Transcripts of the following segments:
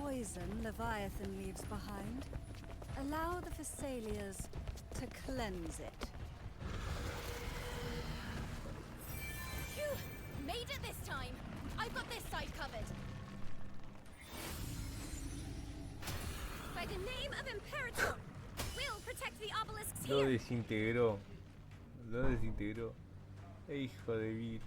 poison Leviathan leaves behind, allow the Thessalians to cleanse it. Phew! Made it this time! I've got this side covered. By the name of Imperator, we'll protect the obelisks Lo here! desintegró. Lo desintegró. Hijo de vir.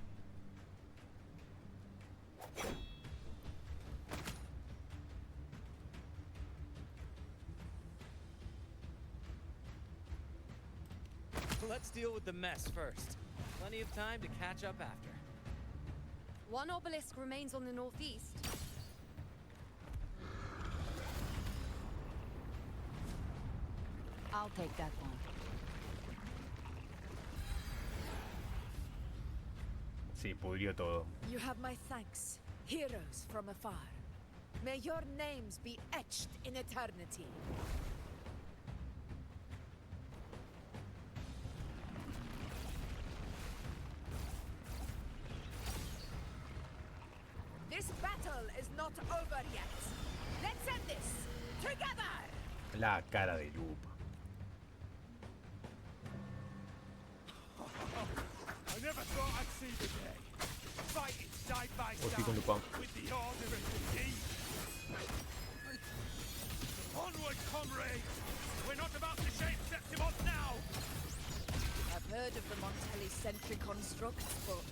Let's deal with the mess first. Plenty of time to catch up after. One obelisk remains on the northeast. I'll take that one. Sí, pudrió todo. You have my thanks, heroes from afar. May your names be etched in eternity. This battle is not over yet. Let's end this together! La cara de Loop. I never thought I'd see the day. Fighting side by Estoy con Lupin. side with the order of the deep. Onward, comrades! We're not about to shape Septimos now! I've heard of the Montelli-centric constructs, but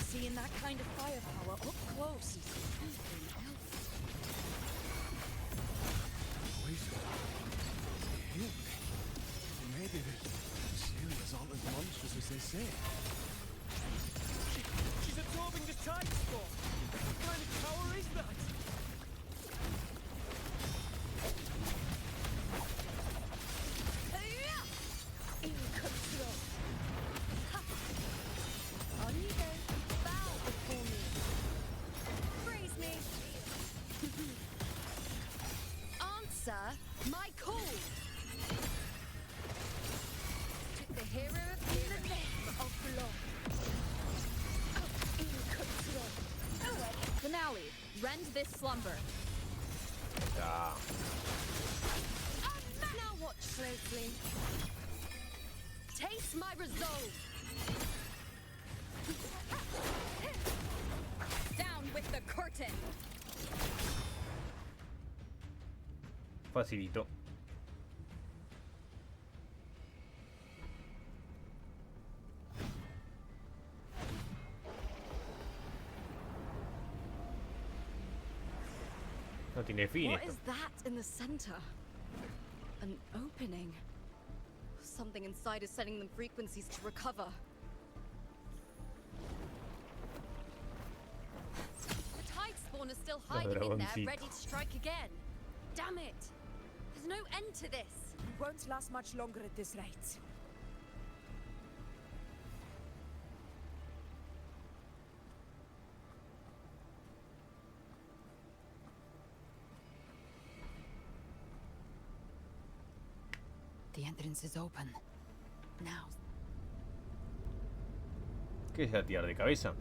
seeing that kind of firepower up close is something else. Poison? Maybe the Syrians aren't as monstrous as they say. She's absorbing the tide spot! What kind of power is that? In control. On you go. Bow before me. Praise me. Answer my call. To the hero of heroes. Of law. In control. Finale. Rend this slumber. Ya. Now watch closely. Taste my resolve. Down with the curtain. Facilito. No tiene fin What esto. is that in the center? An opening. Something inside is sending them frequencies to recover. The tide spawn is still hiding in there, dragoncito. ready to strike again. Damn it! There's no end to this. It won't last much longer at this rate. The entrance is open. Now. ¿Qué es la tirar de cabeza?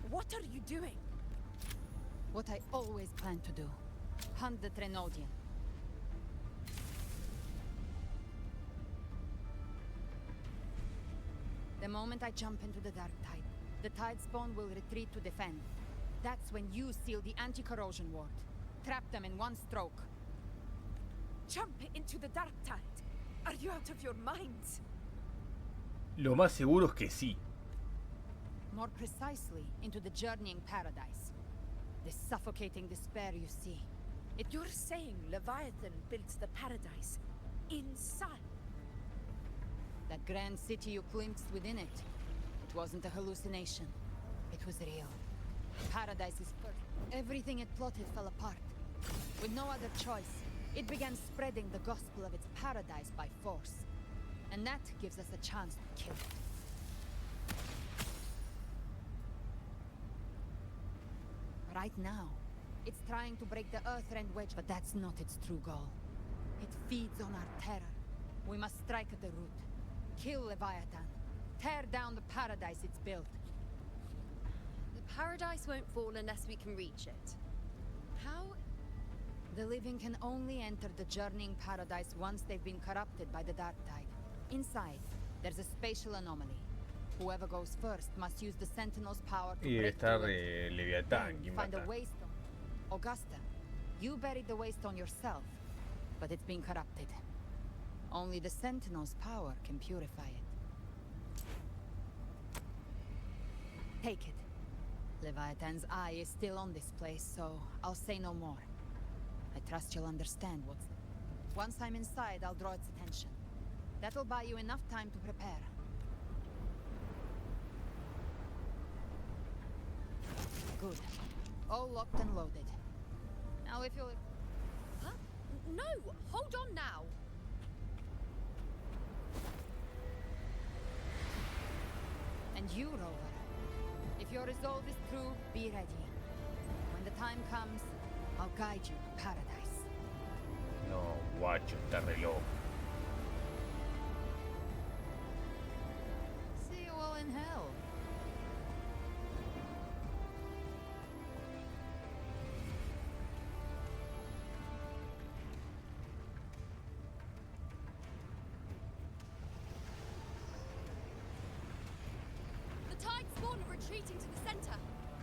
What are you doing? What I always planned to do. Hunt the Trenodian. The moment I jump into the dark tide, the tide spawn will retreat to defend. That's when you seal the anti-corrosion ward. Trap them in one stroke. Jump into the dark tide. Are you out of your minds? Lo más seguro es que sí. More precisely, into the journeying paradise. The suffocating despair you see. You're saying Leviathan built the paradise inside? That grand city you glimpsed within it. It wasn't a hallucination. It was real. Paradise is perfect. Everything it plotted fell apart. With no other choice, it began spreading the gospel of its paradise by force. And that gives us a chance to kill it. Right now, it's trying to break the Earthrend wedge, but that's not its true goal. It feeds on our terror. We must strike at the root. Kill Leviathan. tear down the paradise it's built. The paradise won't fall unless we can reach it. How? The living can only enter the journeying paradise once they've been corrupted by the dark tide. Inside, there's a spatial anomaly. Whoever goes first must use the Sentinel's power to Y debe break estar through it. Leviatán. Then ¿Quién va a find a estar? waystone. Augusta, you buried the waystone yourself, but it's been corrupted. Only the Sentinel's power can purify it. Take it. Leviathan's eye is still on this place, so I'll say no more. I trust you'll understand what's... Once I'm inside, I'll draw its attention. That'll buy you enough time to prepare. Good. All locked and loaded. Now if you'll... Huh? No! Hold on now! And you, Rover. If your resolve is true, be ready. When the time comes, I'll guide you to paradise. No, guacho, está re loco. See you all in hell. The tide spawn are retreating to the center.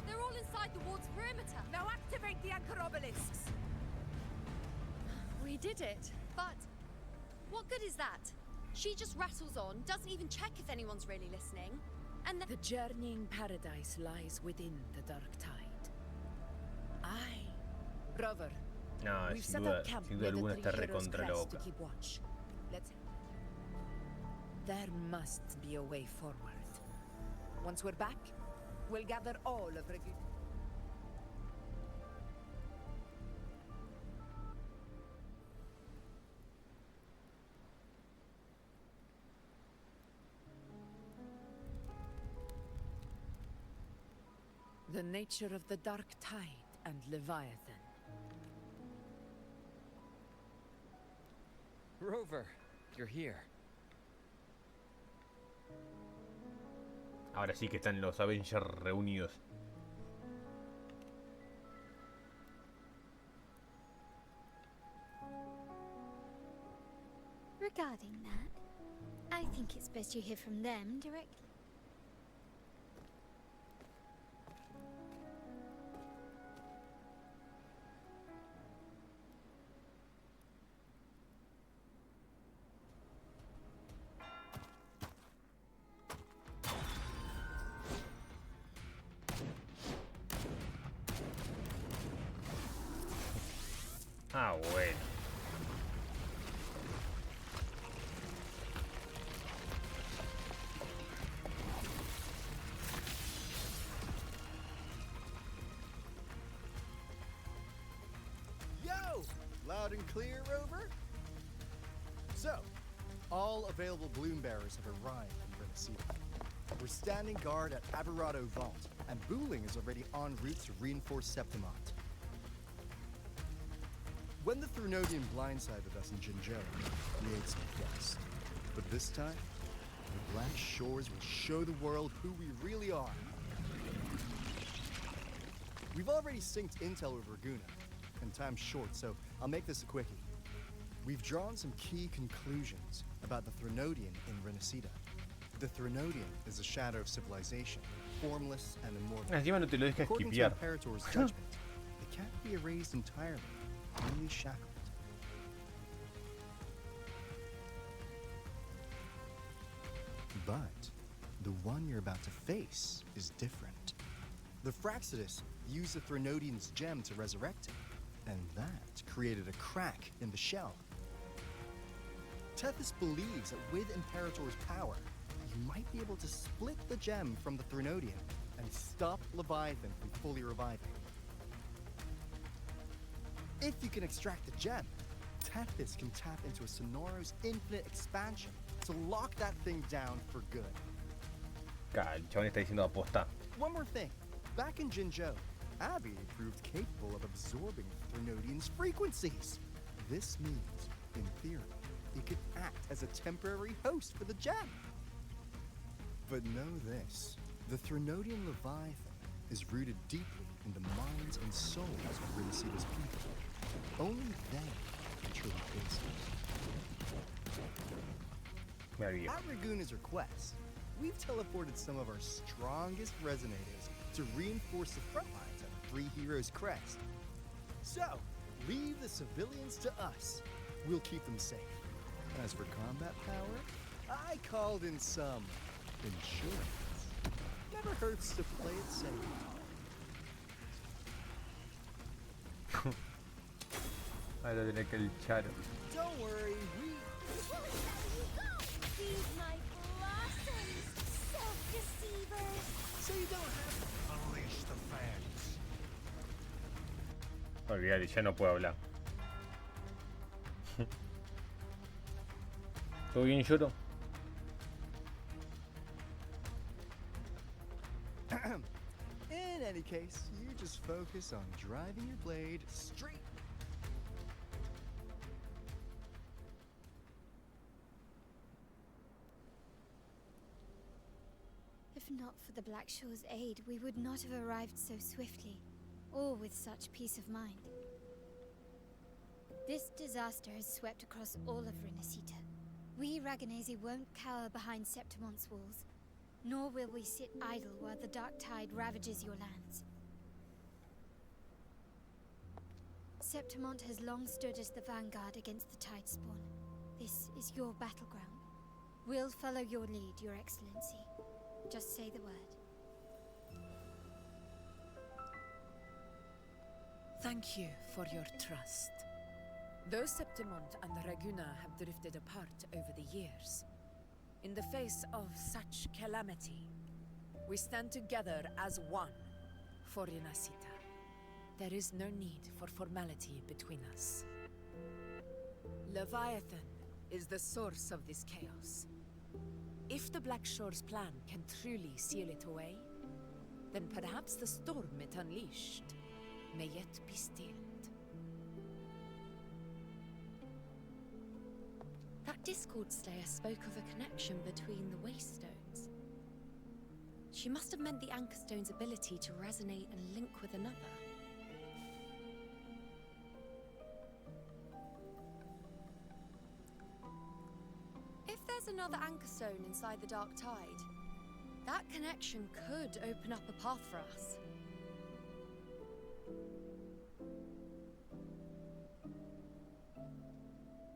They're all inside the ward's perimeter. Now activate the anchor obelisks. We did it. But what good is that? She just rattles on, doesn't even check if anyone's really listening. And then The journeying paradise lies within the dark tide. Aye. Rover, No, we've sin set duda, up camp sin duda near the alguna three está heroes' recontra crest loca. to keep watch. Let's... There must be a way forward. Once we're back, we'll gather all of Regu... The nature of the dark tide and Leviathan. Rover, you're here. Ahora sí que están los Avengers reunidos. Regarding that, I think it's best you hear from them directly. Ah, bueno. Yo! Loud and clear, Rover? So, all available bloom bearers have arrived in Renaissance. We're standing guard at Aberrado Vault, and Booling is already en route to reinforce Septimont. When the Threnodian blindsided us in Jinzhou, we ate some dust. But this time, the Black Shores will show the world who we really are. We've already synced intel with Raguna, and time's short, so I'll make this a quickie. We've drawn some key conclusions about the Threnodian in Renaissida. The Threnodian is a shadow of civilization, formless and immortal. Encima no te lo deja According to esquipear. Imperator's judgment, it can't be erased entirely, only shackled. But the one you're about to face is different. The Fraxidus used the Threnodian's gem to resurrect it, and that created a crack in the shell. Tethys believes that with Imperator's power, you might be able to split the gem from the Threnodian and stop Leviathan from fully reviving. If you can extract the gem, Tethys can tap into a Sonoro's infinite expansion to lock that thing down for good. El chabón está diciendo aposta. One more thing. Back in Jinzhou, Abby proved capable of absorbing Threnodian's frequencies. This means, in theory, it could act as a temporary host for the gem. But know this, the Threnodian Leviathan is rooted deeply in the minds and souls of Rinasita's people. Only they can truly face it. Maravilla. At Raguna's request, we've teleported some of our strongest resonators to reinforce the front lines at Three Heroes Crest. So, leave the civilians to us. We'll keep them safe. As for combat power, I called in some insurance. Never hurts to play it safe. Ahora tener que luchar. Don't worry, we... Feed my blossoms, self-deceivers! So you don't have to... Unleash the fans. Olvídate, ya no puedo hablar. ¿Todo bien, Yoro? In any case, you just focus on driving your blade straight. If not for the Black Shore's aid, we would not have arrived so swiftly, or with such peace of mind. This disaster has swept across all of Rinasita. We Raganese won't cower behind Septimonte's walls, nor will we sit idle while the dark tide ravages your lands. Septimonte has long stood as the vanguard against the tide spawn. This is your battleground. We'll follow your lead, Your Excellency. Just say the word. Thank you for your trust. Though Septimonte and Raguna have drifted apart over the years, in the face of such calamity, we stand together as one for Rinasita. There is no need for formality between us. Leviathan is the source of this chaos. If the Black Shore's plan can truly seal it away, then perhaps the storm it unleashed may yet be stilled. That Discord Slayer spoke of a connection between the Wastestones. She must have meant the Anchorstone's ability to resonate and link with another. If there's another Anchorstone inside the Dark Tide, that connection could open up a path for us.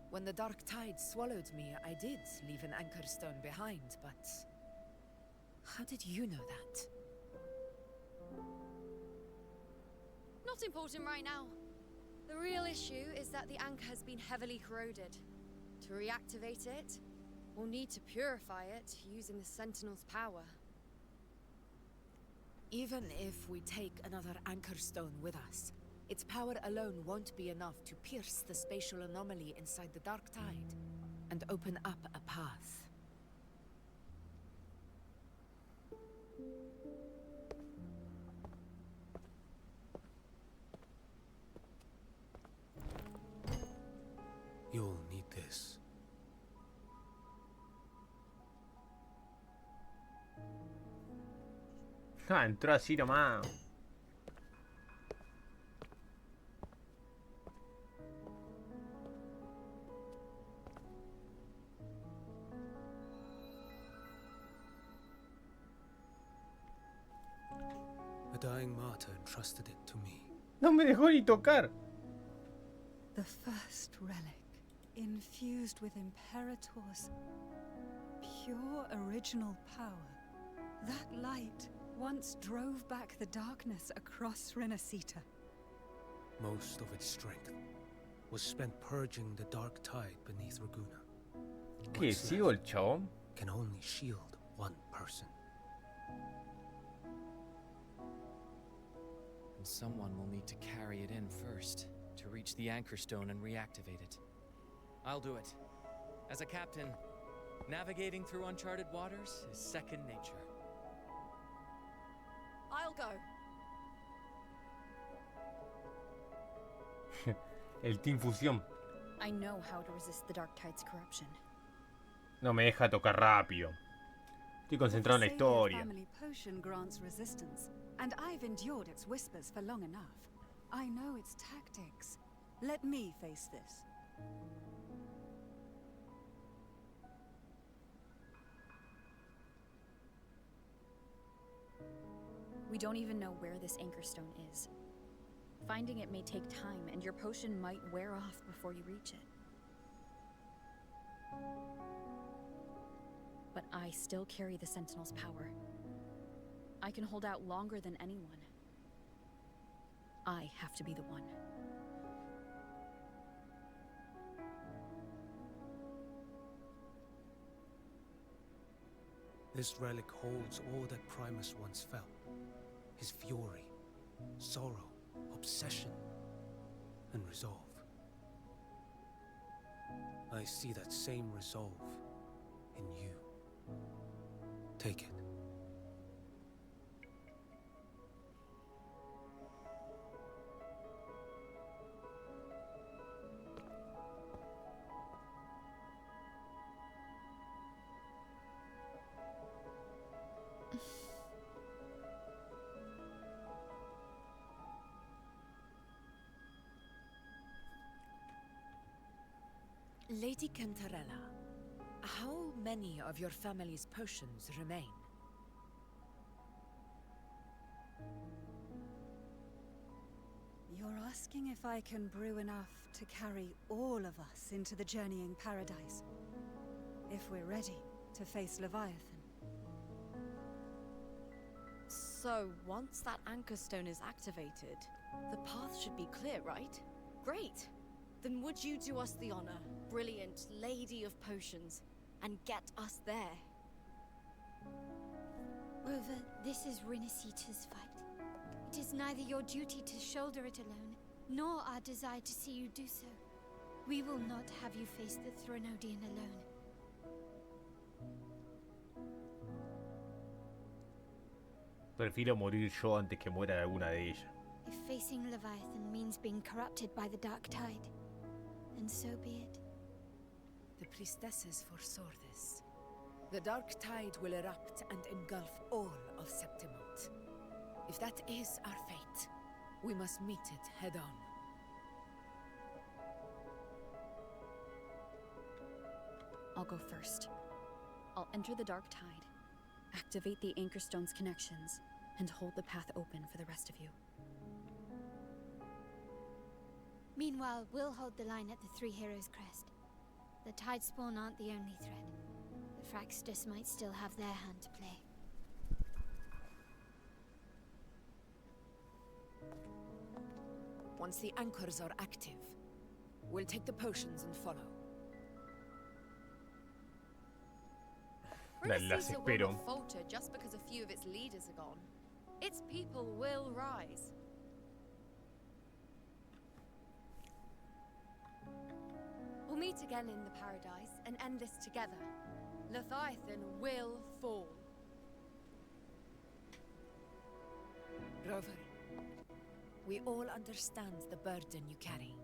When the dark tide swallowed me, I did leave an anchor stone behind, but... how did you know that? Not important right now. The real issue is that the anchor has been heavily corroded. To reactivate it, we'll need to purify it using the Sentinel's power. Even if we take another anchor stone with us, its power alone won't be enough to pierce the spatial anomaly inside the dark tide and open up a path. You'll need this. Ah, entró así nomás. A dying martyr entrusted it to me. No me dejó ni tocar. The first relic, infused with Imperator's pure original power. That light once drove back the darkness across Rinasita. Most of its strength was spent purging the dark tide beneath Raguna. ¿Qué What's sigo el left chabón? can only shield one person. And someone will need to carry it in first, to reach the anchor stone and reactivate it. I'll do it. As a captain, navigating through uncharted waters is second nature. I'll go. El Team Fusión. I know how to resist the Dark Tide's corruption. No me deja tocar rápido. Estoy concentrado en la historia. family potion grants resistance, and I've endured its whispers for long enough. I know its tactics. Let me face this. We don't even know where this anchor stone is. Finding it may take time, and your potion might wear off before you reach it. But I still carry the Sentinel's power. I can hold out longer than anyone. I have to be the one. This relic holds all that Primus once felt. His fury, sorrow, obsession, and resolve. I see that same resolve in you. Take it. Lady Cantarella, how many of your family's potions remain? You're asking if I can brew enough to carry all of us into the journeying paradise. If we're ready to face Leviathan. So, once that anchor stone is activated, the path should be clear, right? Great! Then would you do us the honor, brilliant Lady of Potions, and get us there? Rover, this is Rinasita's fight. It is neither your duty to shoulder it alone, nor our desire to see you do so. We will not have you face the Threnodian alone. Prefiero morir yo antes que muera alguna de ellas. If facing Leviathan means being corrupted by the Dark Tide, then so be it. The priestesses foresaw this. The Dark Tide will erupt and engulf all of Septimont. If that is our fate, we must meet it head on. I'll go first. I'll enter the Dark Tide, activate the Anchor Stone's connections, and hold the path open for the rest of you. Meanwhile, we'll hold the line at the Three Heroes Crest. The Tidespawn aren't the only threat. The Fraxtus might still have their hand to play. Once the anchors are active, we'll take the potions and follow. Las Rinasita will espero. not falter just because a few of its leaders are gone. Its people will rise. We'll meet again in the paradise and end this together. Leviathan will fall. Rover, we all understand the burden you carry.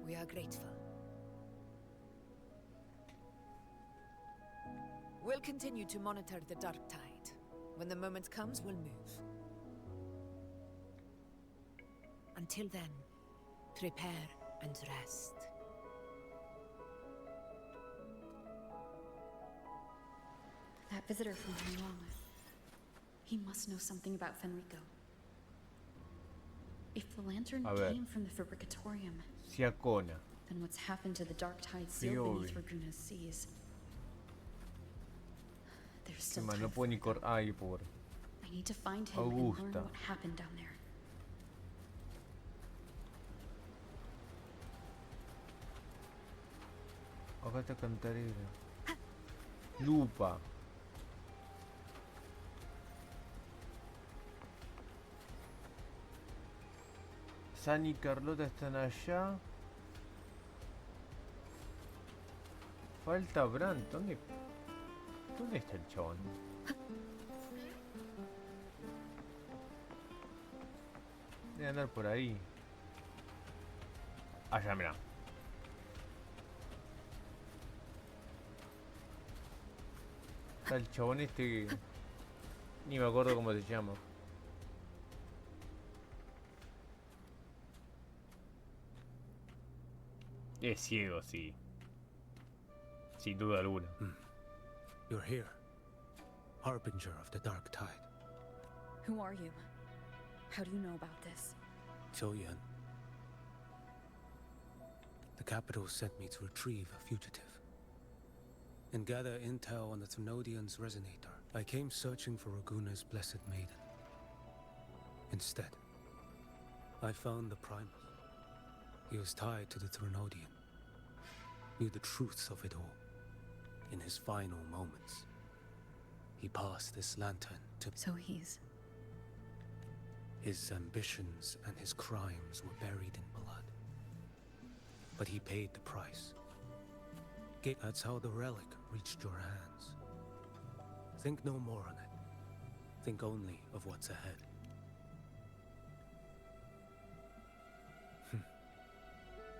We are grateful. We'll continue to monitor the Dark Tide. When the moment comes, we'll move. Until then, prepare and rest. That visitor from Hong, he must know something about Fenrico. If the lantern A ver. came from the Fabricatorium, Siacona. then what's happened to the Dark Tide sealed Fiori. beneath Raguna's seas? There's still Encima time no for puedo ni Fenrico. Ay, por. I need to find him and learn Augusta. what happened down there. Acá está Cantarera. Lupa. San y Carlota están allá. Falta Brandt. ¿Dónde está el chabón? Debe andar por ahí. Allá, mira. Está el chabón este que... Ni me acuerdo cómo se llama. Es ciego, sí. Sin duda alguna. You're here. Harbinger of the Dark Tide. Who are you? How do you know about this? Choyan. The capital sent me to retrieve a fugitive and gather intel on the Thenodian's resonator. I came searching for Raguna's blessed maiden. Instead, I found the Primus. He was tied to the Thenodian, knew the truth of it all. In his final moments, he passed this lantern to... So he's... His ambitions and his crimes were buried in blood. But he paid the price. That's how the relic reached your hands. Think no more on it. Think only of what's ahead.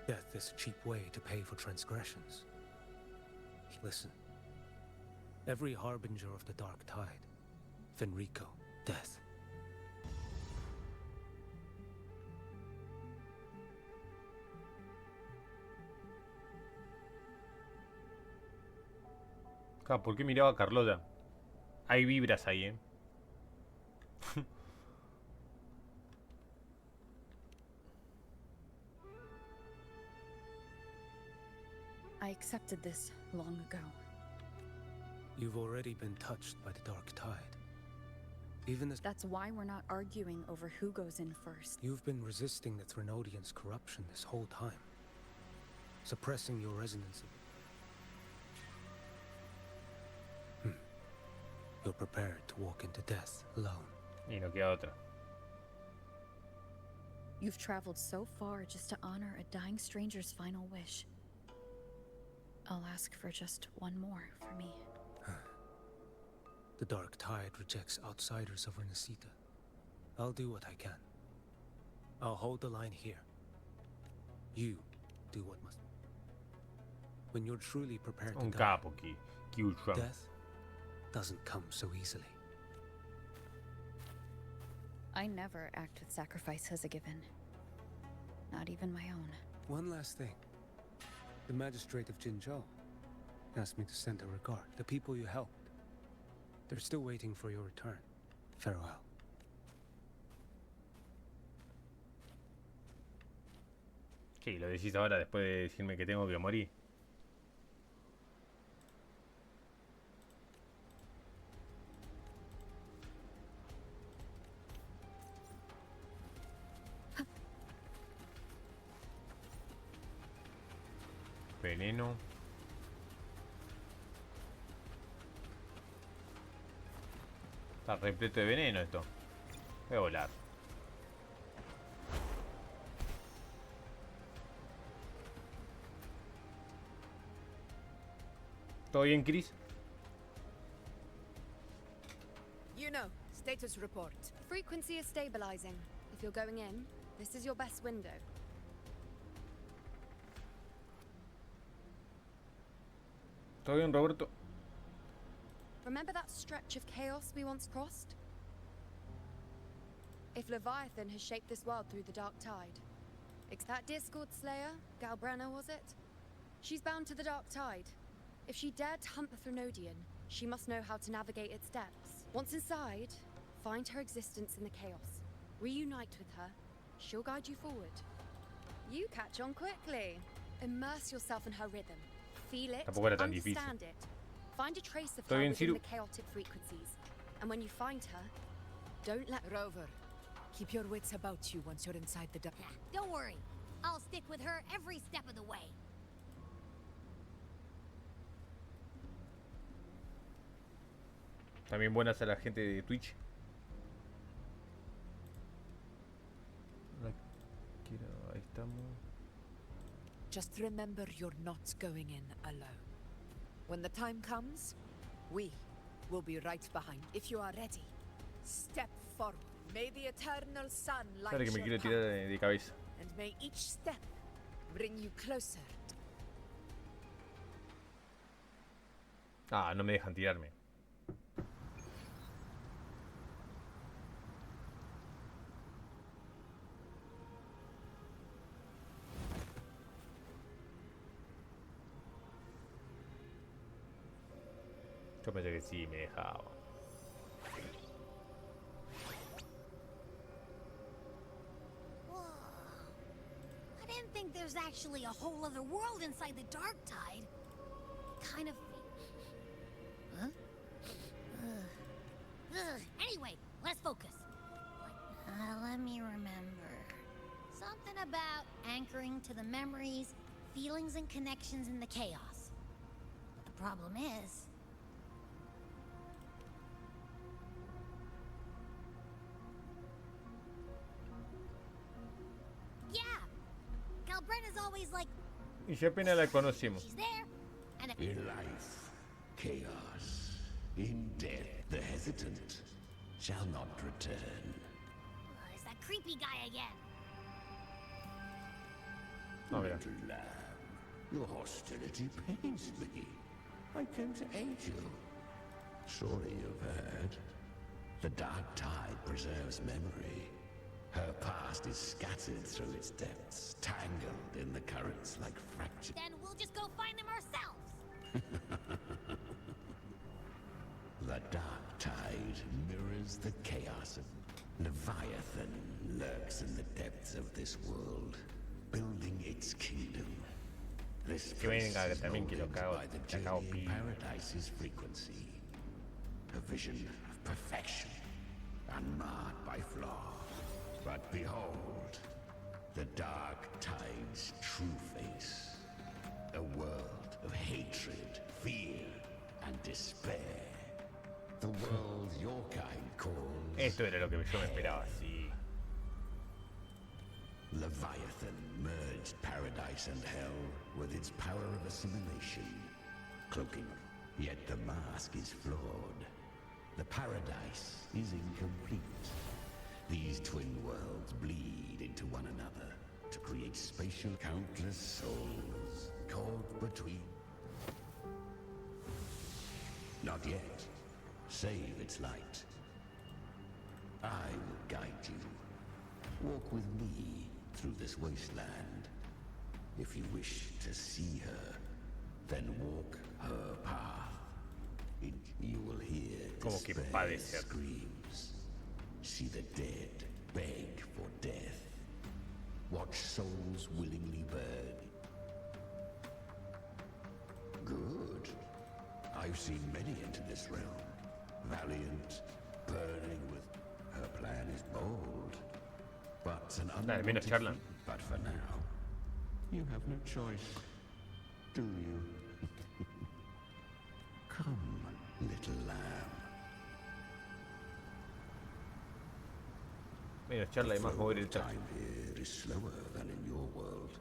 Death is a cheap way to pay for transgressions. Listen. Every harbinger of the Dark Tide, Fenrico, death. ¿Por qué miraba a Carlota? Hay vibras ahí, I accepted this long ago. You've already been touched by the Dark Tide. Even as... That's why we're not arguing over who goes in first. You've been resisting the Thenodian's corruption this whole time. Suppressing your resonance. You're prepared to walk into death alone. Y no queda otra. You've traveled so far just to honor a dying stranger's final wish. I'll ask for just one more for me. The Dark Tide rejects outsiders of Renesita. I'll do what I can. I'll hold the line here. You do what must. When you're truly prepared to Un die, capo, Q-Trump. death doesn't come so easily. I never act with sacrifice as a given. Not even my own. One last thing. The magistrate of Jinzhou asked me to send a regard. The people you helped. They're still waiting for your return. Farewell. ¿Qué? ¿Lo decís ahora después de decirme que tengo que morir? Veneno. Está repleto de veneno esto. Voy a volar. ¿Todo bien, Chris? You know, status report. Frequency is stabilizing. If you're going in, this is your best window. ¿Todo bien, Roberto? Remember that stretch of chaos we once crossed? If Leviathan has shaped this world through the Dark Tide, it's that Discord Slayer, Galbrenna, was it? She's bound to the Dark Tide. If she dared to hunt the Thenodian, she must know how to navigate its depths. Once inside, find her existence in the chaos. Reunite with her. She'll guide you forward. You catch on quickly. Immerse yourself in her rhythm. Feel it, Tampoco era tan difícil. understand it. Find a trace of ¿Todo her bien, within Ciru? the chaotic frequencies. And when you find her, don't let... Rover, keep your wits about you once you're inside the dark. Don't worry. I'll stick with her every step of the way. También buenas a la gente de Twitch. Ahí estamos. Just remember you're not going in alone. When the time comes, we will be right behind. If you are ready, step forward. May the eternal sun light Claro que me your quiero path, tirar de cabeza. and may each step bring you closer. Ah, no me dejan tirarme. Yo pensé que sí me dejaba. Whoa. I didn't think there's actually a whole other world inside the Dark Tide. Kind of. Huh? Anyway, let's focus. Let me remember. Something about anchoring to the memories, feelings, and connections in the chaos. But the problem is. Yeah! Galbrena's always like. Y yo apenas la conocimos. She's there, and In life, chaos. In death, the hesitant shall not return. It's that creepy guy again. Oh, mira. Little lamb, your hostility pains me. I came to aid you. Surely you've heard. The dark tide preserves memory. Her past is scattered through its depths, tangled in the currents like fractured. Then we'll just go find them ourselves. The dark tide mirrors the chaos of Leviathan lurks in the depths of this world, building its kingdom. This Que place venga, que is también que lo molded cago, by the te cago journeying pi. paradise's frequency. A vision of perfection, unmarred by flaw. But behold, the dark tide's true face. A world of hatred, fear, and despair. The world your kind calls Esto era lo que yo me esperaba, sí. Leviathan merged paradise and hell with its power of assimilation, cloaking. Yet the mask is flawed. The paradise is incomplete. These twin worlds bleed into one another to create spatial countless souls caught between. Not yet. Save its light. I will guide you. Walk with me through this wasteland. If you wish to see her, then walk her path. You will hear despair screams. See the dead beg for death. Watch souls willingly burn. Good. I've seen many enter this realm. Valiant, burning with... Her plan is bold. But an unwanted feat. But for now, you have no choice. Do you? Come, little lamb. Menos charla y más mover el chat. Time here is slower than in your world.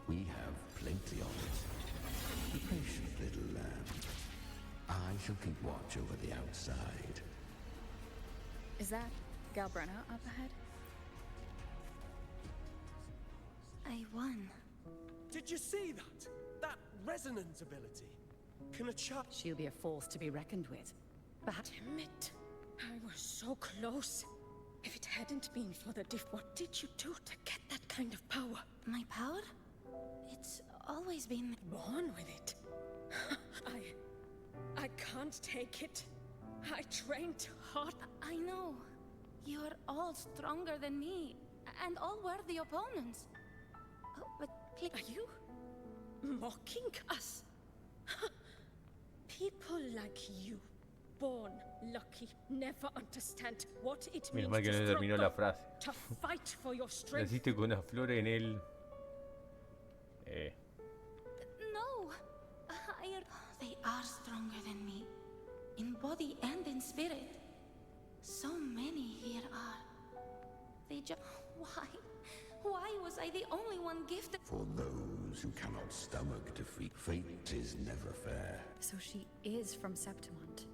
We have plenty of it. Be patient, little lamb. I shall keep watch over the outside. Is that Galbrena up ahead? I won. Did you see that? That resonance ability? Can a child... She'll be a force to be reckoned with. But admit, I was so close. If it hadn't been for the diff, what did you do to get that kind of power? My power? It's always been... Born with it. I can't take it. I trained hard. I know. You're all stronger than me, and all worthy opponents. But please... Are you mocking us? People like you, born lucky, never understand what it means Menos mal que no terminó la frase. to fight for your strength. Naciste con una flor en el... No! They are stronger than me, in body and in spirit. So many here are. They just... Why? Why was I the only one gifted? For those who cannot stomach defeat, fate is never fair. So she is from Septimont.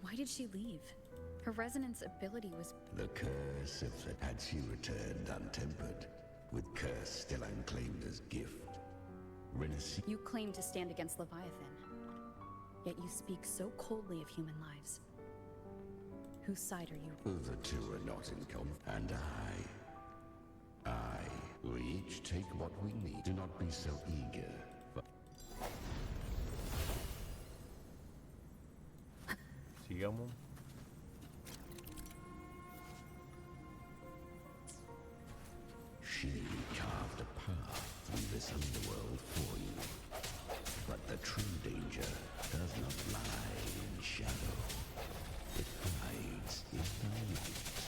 Why did she leave? Her resonance ability was... The curse of the... Had she returned untempered, with curse still unclaimed as gift, Renaissance... You claim to stand against Leviathan, yet you speak so coldly of human lives. Whose side are you? The two are not in common. And we each take what we need. Do not be so eager. Sigamos. She carved a path through this underworld for you. But the true danger does not lie in shadow. It hides in the light.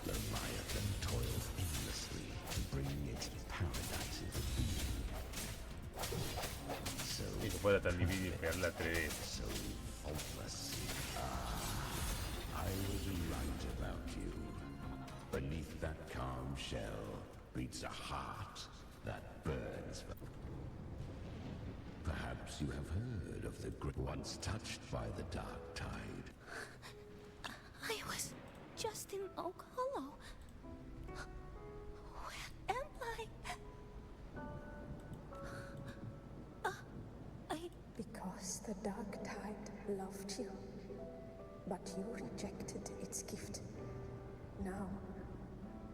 Leviathan toils endlessly to bring its paradise into being. So Y no puede tan difícil pegarle a 3. so faultless. I was right about you. Beneath that calm shell beats a heart that burns. Perhaps you have heard of the great once touched by the dark tide. I was just in Oak Hollow. Where am I? Because the dark tide loved you, but you rejected its gift. Now,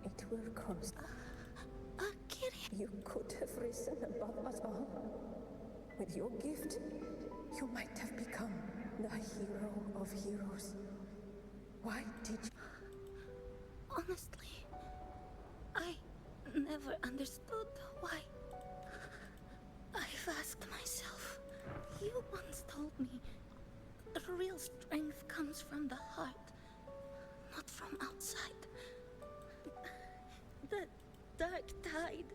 it will cause. You could have risen above us all. With your gift, you might have become the hero of heroes. Why did you? Honestly, I never understood why. I've asked myself. You once told me the real strength comes from the heart, not from outside. The dark tide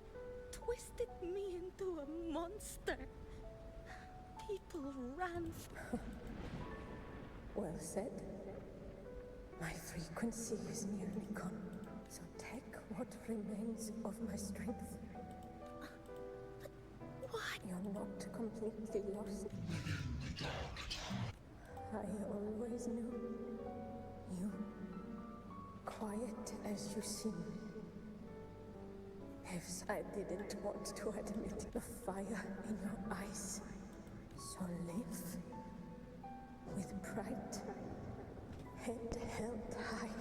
twisted me into a monster. People ran from... Well said. My frequency is nearly gone, so take what remains of my strength. Why? You're not completely lost. I always knew you, quiet as you seem. Yes, I didn't want to admit the fire in your eyes. So live with pride, head held high,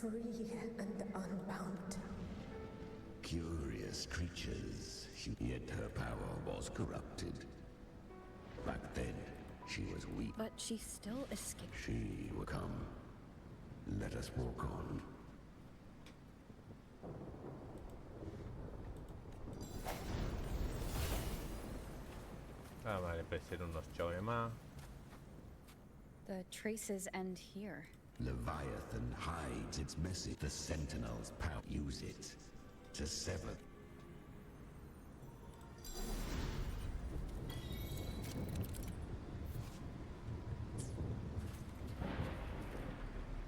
free and unbound. Curious creatures, yet her power was corrupted. Back then, she was weak. But she still escaped. She will come. Let us walk on. Ah, vale, puede ser unos choves más. The traces end here. Leviathan hides its message. The Sentinel's power. Use it to sever.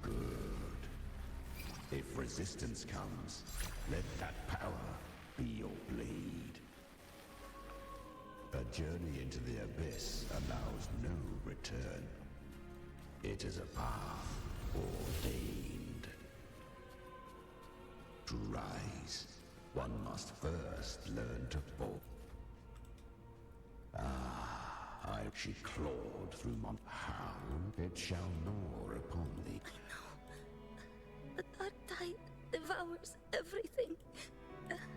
Good. If resistance comes, let that power be your blade. A journey into the abyss allows no return. It is a path ordained. To rise, one must first learn to fall. She clawed through how it shall gnaw upon thee. I know. The dark tide devours everything.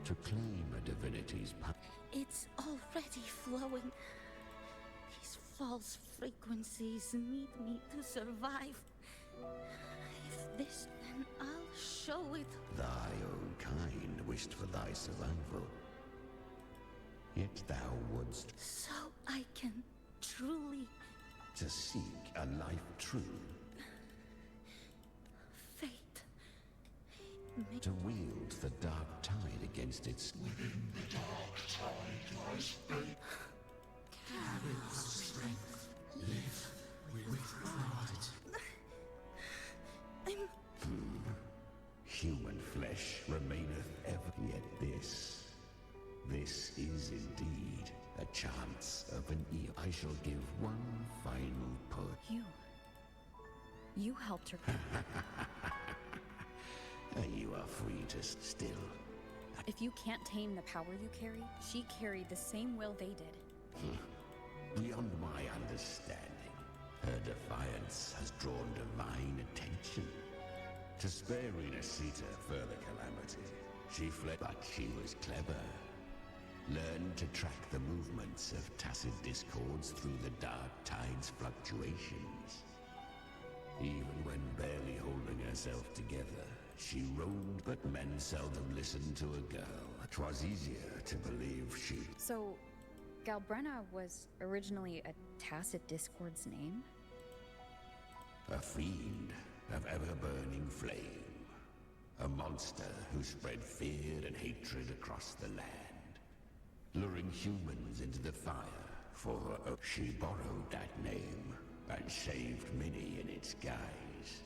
To claim a divinity's power. It's already flowing. These false frequencies need me to survive. If this, then I'll show it. Thy own kind wished for thy survival. Yet thou wouldst. So I can truly... To seek a life true. Fate. To wield the dark tide against its... Within the dark tide lies fate. Carry the strength. Live with pride. Human flesh remaineth ever. Yet this is indeed a chance of an ear. I shall give one final push. You helped her. You are free to still. If you can't tame the power you carry, she carried the same will they did. Beyond my understanding, her defiance has drawn divine attention. To spare Rena Sita further calamity, she fled, but she was clever. Learn to track the movements of tacit discords through the dark tide's fluctuations. Even when barely holding herself together, she roamed, but men seldom listened to a girl. 'Twas easier to believe she... So, Galbrenna was originally a tacit discord's name? A fiend of ever-burning flame. A monster who spread fear and hatred across the land. Luring humans into the fire for her own. She borrowed that name and saved many in its guise.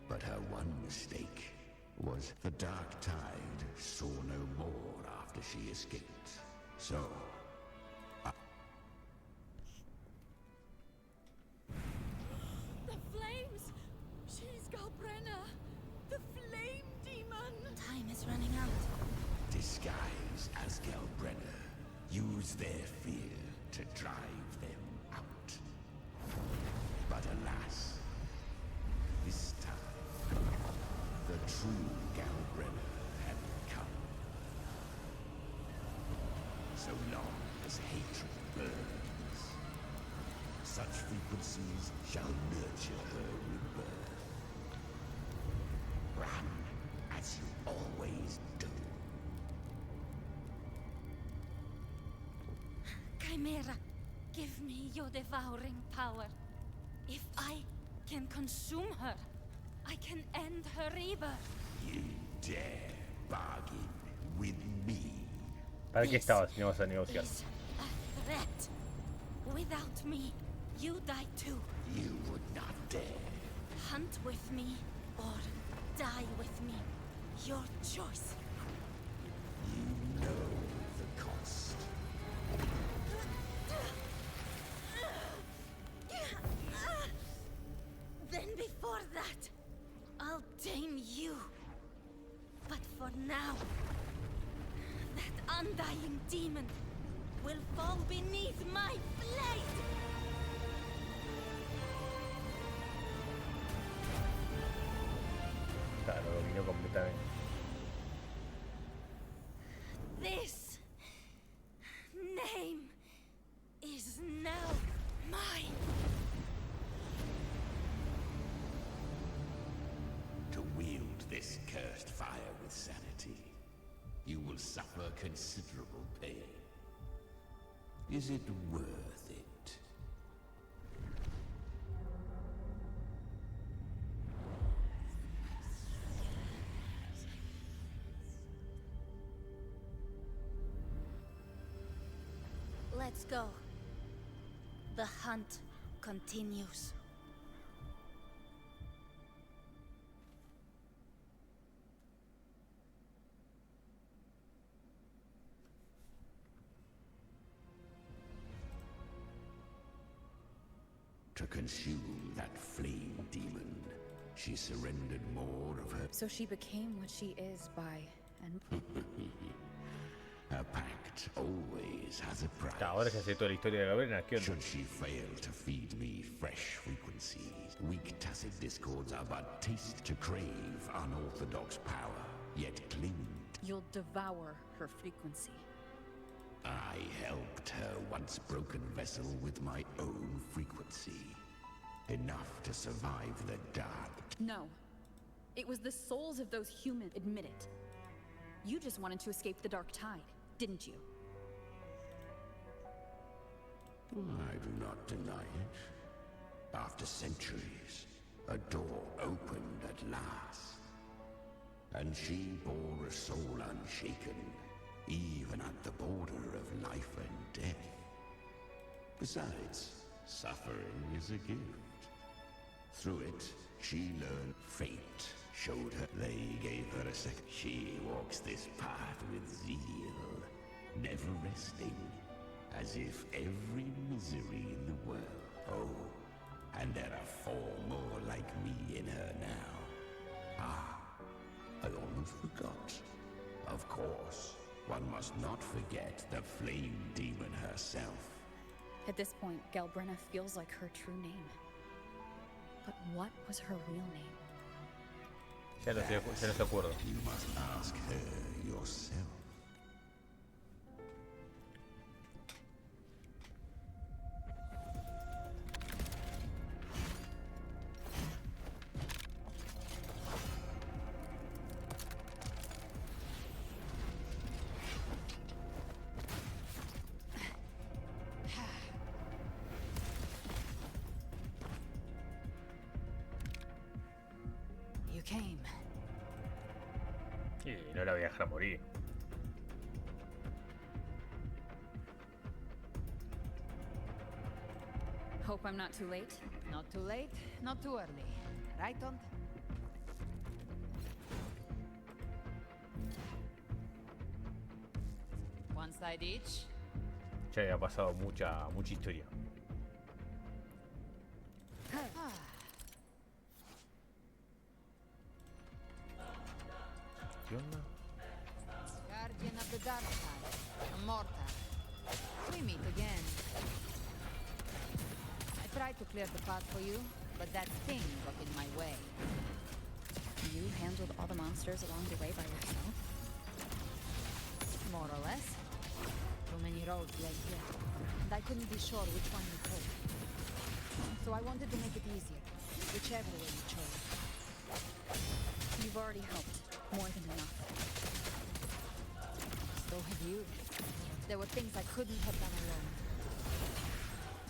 But her one mistake was the dark tide saw no more after she escaped. So, The flames! She's Galbrenna! The flame demon! Time is running out. disguised as Galbrenna, use their fear to drive them out. But alas, this time, the true Galbrenna had come. So long as hatred burns, such frequencies shall nurture her rebirth. Run as you always do. Chimera, give me your devouring power. If I can consume her, I can end her rebirth. You dare bargain with me? ¿Para qué estabas si no vas a negociar? Is a threat. Without me, you die too. You would not dare. Hunt with me or die with me. Your choice. You know the cost. Then before that, I'll tame you. But for now, that undying demon will fall beneath my blade. Claro, lo dominó completamente. This name is now mine. To wield this cursed fire with sanity, you will suffer considerable pain. Is it worth it? Let's go. The hunt continues. To consume that flame demon, she surrendered more of her... So she became what she is by and... A pact always has a price. Ahora que sé toda la historia de Galbrenna, ¿qué onda? Should she fail to feed me fresh frequencies, weak tacit discords are but taste to crave unorthodox power, yet cling. You'll devour her frequency. I helped her once broken vessel with my own frequency. Enough to survive the dark. No. It was the souls of those humans. Admit it. You just wanted to escape the dark tide, didn't you? I do not deny it. After centuries, a door opened at last. And she bore a soul unshaken, even at the border of life and death. Besides, suffering is a gift. Through it, she learned fate showed her. They gave her a second. She walks this path with zeal, never resting, as if every misery in the world. Oh, and there are 4 more like me in her now. Ah, I almost forgot. Of course, one must not forget the flame demon herself. At this point, Galbrenna feels like her true name. But what was her real name? Ya no se acuerdo. You must ask her yourself. came. Y no la voy a dejar morir. Hope I'm not too late. Not too late, not too early. Right, Aunt? One side each. Ya había pasado mucha historia. ¿Qué onda? Guardian of the Dark Side, Immortal. We meet again. I tried to clear the path for you, but that thing got in my way. You handled all the monsters along the way by yourself? More or less. Too many roads led here, and I couldn't be sure which one you took. So I wanted to make it easier, whichever way you chose. You've already helped. More than enough. So have you. There were things I couldn't have done alone.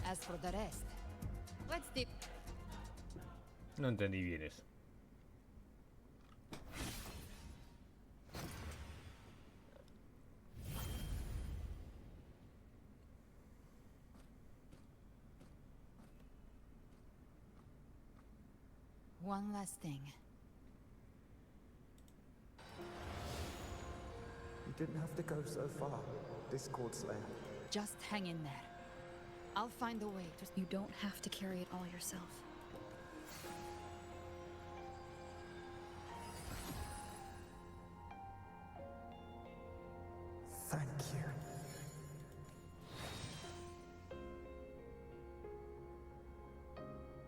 As for the rest, let's dip. No entendí bien eso. One last thing. You didn't have to go so far, Discord Slayer. Just hang in there. I'll find a way to... You don't have to carry it all yourself. Thank you.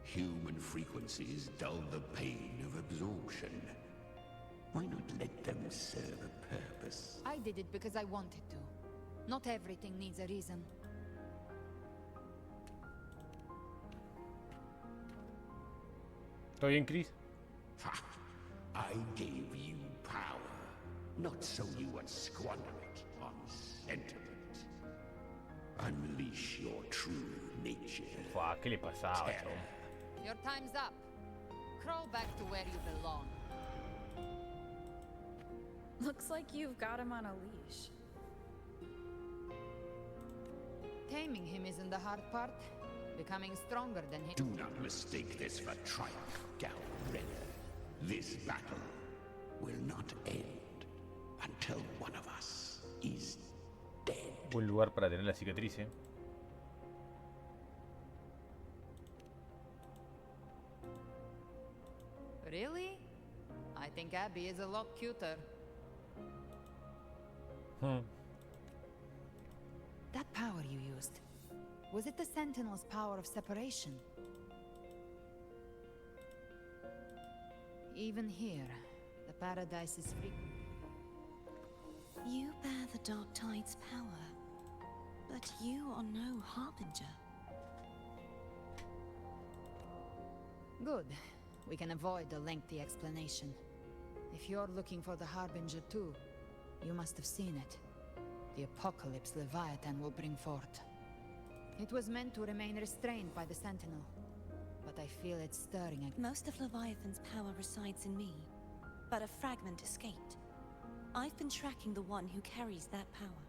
Human frequencies dull the pain of absorption. Why not let them serve a purpose? I did it because I wanted to. Not everything needs a reason. ¿Todo bien, Chris? Ha! I gave you power, not so you would squander it on sentiment. Unleash your true nature. Fua, ¿qué le pasaba, chabón? Your time's up. Crawl back to where you belong. Looks like you've got him on a leash. Taming him isn't the hard part. Becoming stronger than him. Do not mistake this for triumph, Galreda. This battle will not end until one of us is dead. Buen lugar para tener la cicatriz, ¿eh? Really? I think Abby is a lot cuter. That power you used, was it the Sentinel's power of separation? Even here, the paradise is free. You bear the Dark Tide's power, but you are no Harbinger. Good. We can avoid a lengthy explanation. If you're looking for the Harbinger too, you must have seen it. The apocalypse Leviathan will bring forth. It was meant to remain restrained by the Sentinel, but I feel it's stirring. Most of Leviathan's power resides in me, but a fragment escaped. I've been tracking the one who carries that power.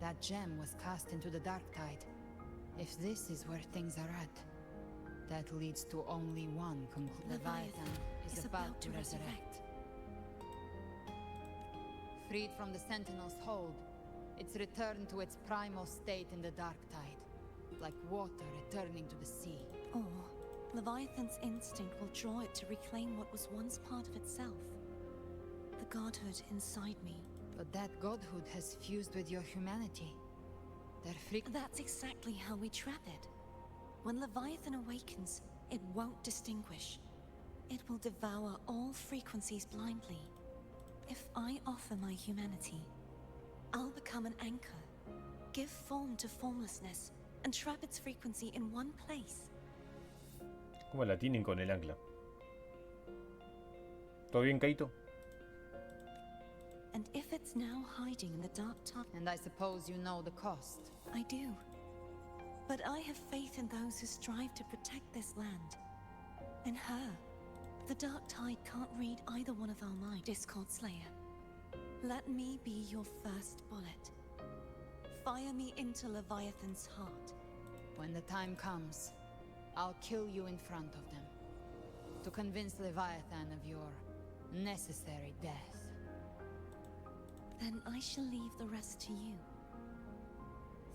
That gem was cast into the Dark Tide. If this is where things are at, that leads to only one conclusion. Leviathan is about to resurrect. Freed from the Sentinel's hold, it's returned to its primal state in the Dark Tide, like water returning to the sea. Or Leviathan's instinct will draw it to reclaim what was once part of itself. The godhood inside me. But that godhood has fused with your humanity. That's exactly how we trap it. When Leviathan awakens, it won't distinguish. It will devour all frequencies blindly. If I offer my humanity, I'll become an anchor, give form to formlessness, and trap its frequency in one place. ¿Cómo la tienen con el ancla? ¿Todo bien, Kaito? And if it's now hiding in the dark tide... And I suppose you know the cost. I do. But I have faith in those who strive to protect this land. And her. The Dark Tide can't read either one of our minds. Discord Slayer. Let me be your first bullet. Fire me into Leviathan's heart. When the time comes, I'll kill you in front of them. To convince Leviathan of your necessary death. Then I shall leave the rest to you.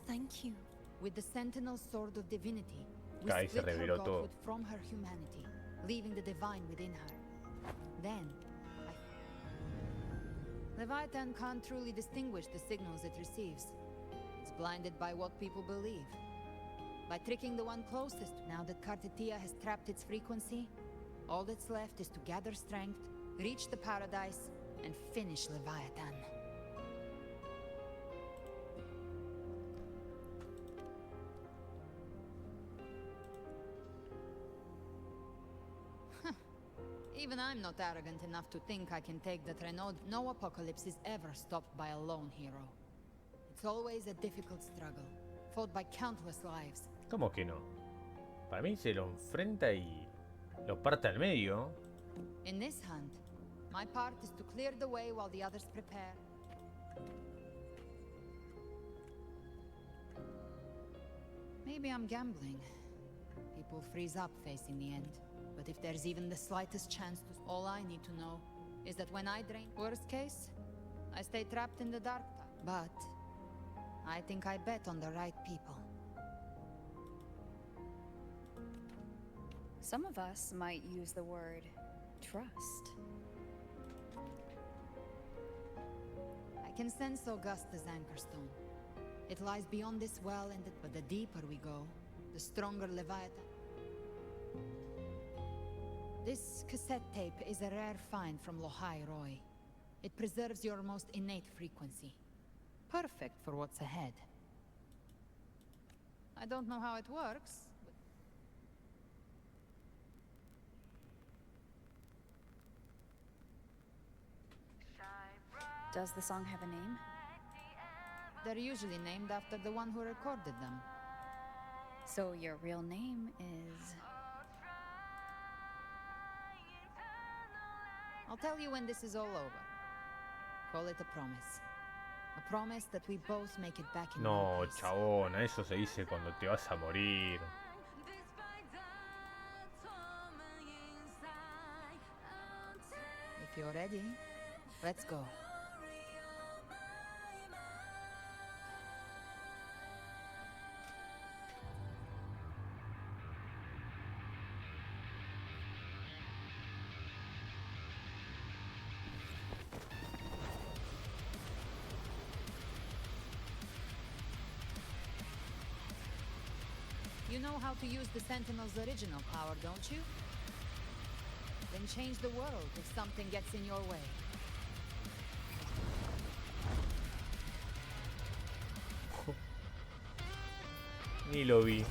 Thank you. With the Sentinel Sword of Divinity, we Ahí se split her reveló todo. godhood from her humanity, leaving the divine within her. Then, Leviathan can't truly distinguish the signals it receives. It's blinded by what people believe. By tricking the one closest, now that Cartetia has trapped its frequency, all that's left is to gather strength, reach the paradise, and finish Leviathan. Even I'm not arrogant enough to think I can take the Trenod. No apocalypse is ever stopped by a lone hero. It's always a difficult struggle, fought by countless lives. ¿Cómo que no? Para mí se lo enfrenta y lo parte al medio. In this hunt, my part is to clear the way while the others prepare. Maybe I'm gambling. People freeze up facing the end. But if there's even the slightest chance to... All I need to know is that when I drain... Worst case, I stay trapped in the dark. But I think I bet on the right people. Some of us might use the word trust. I can sense Augusta's Anchorstone. It lies beyond this well, but the deeper we go, the stronger Leviathan. This cassette tape is a rare find from Lohai Roy. It preserves your most innate frequency. Perfect for what's ahead. I don't know how it works, but... Does the song have a name? They're usually named after the one who recorded them. So your real name is... I'll tell you when this is all over. Call it a promise. A promise that we both make it back in No, one piece. chabona, eso se dice cuando te vas a morir. If you're ready, let's go. You know how to use the Sentinel's original power, don't you? Then change the world if something gets in your way. Ni lo vi.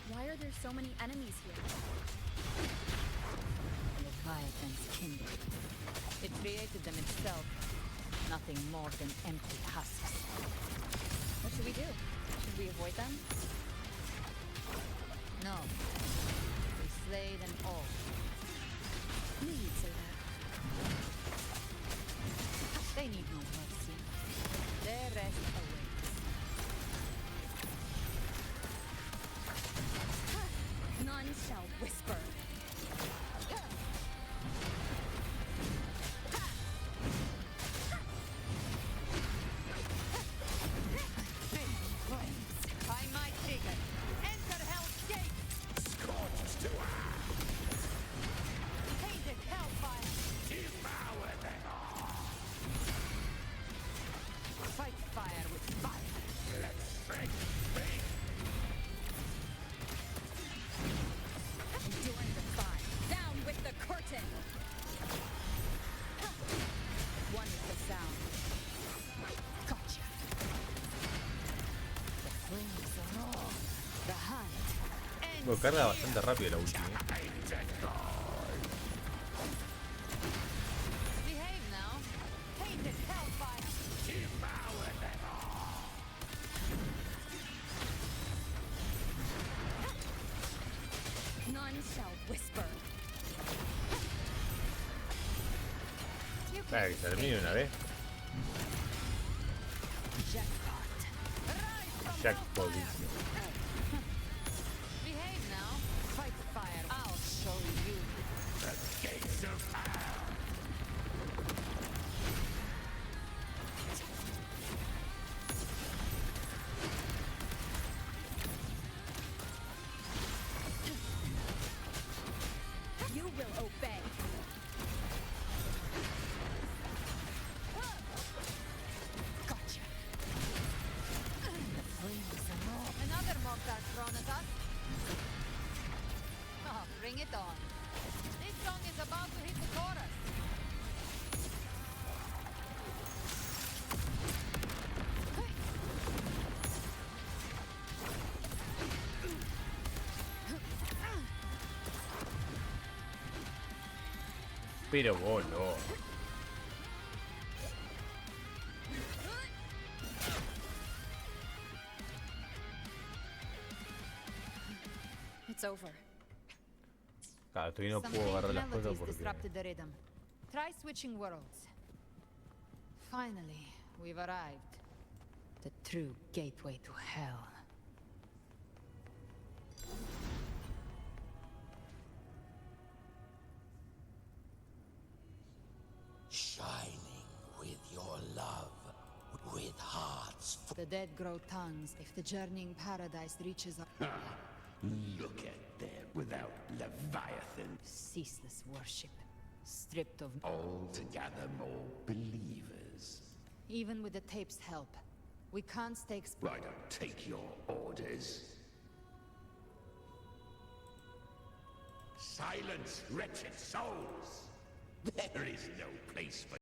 Why are there so many enemies here? Leviathan's kindred. It created them itself. Nothing more than empty husks. What should we do? Should we avoid them? No. We slay them all. Knew you'd say that. They need no mercy. Their rest awaits. None shall whisper. By my trigger, enter Hell's Gate! Scorched to Tainted hellfire! devour them all! Bueno, carga bastante rápido la última. Behave now. Tainted hellfire. Devour them all. None shall whisper. Para que termine una vez. Jackpot. Behave now. Fight fire. I'll show you. The gates of hell. You will obey. Gotcha. Another mob that's thrown at us. Oh, bring it on. This song is about to hit the chorus. Pero bolo. It's over. Claro, todavía no Some puedo faint agarrar las cosas melodies porque... disrupted the rhythm. Try switching worlds. Finally, we've arrived. The true gateway to hell. Shining with your love, with hearts. The dead grow tongues if the journeying paradise reaches our Look at them without Leviathan. ceaseless worship, stripped of Altogether more believers. even with the tape's help. We can't stake I don't take your orders. Silence, wretched souls! There is no place for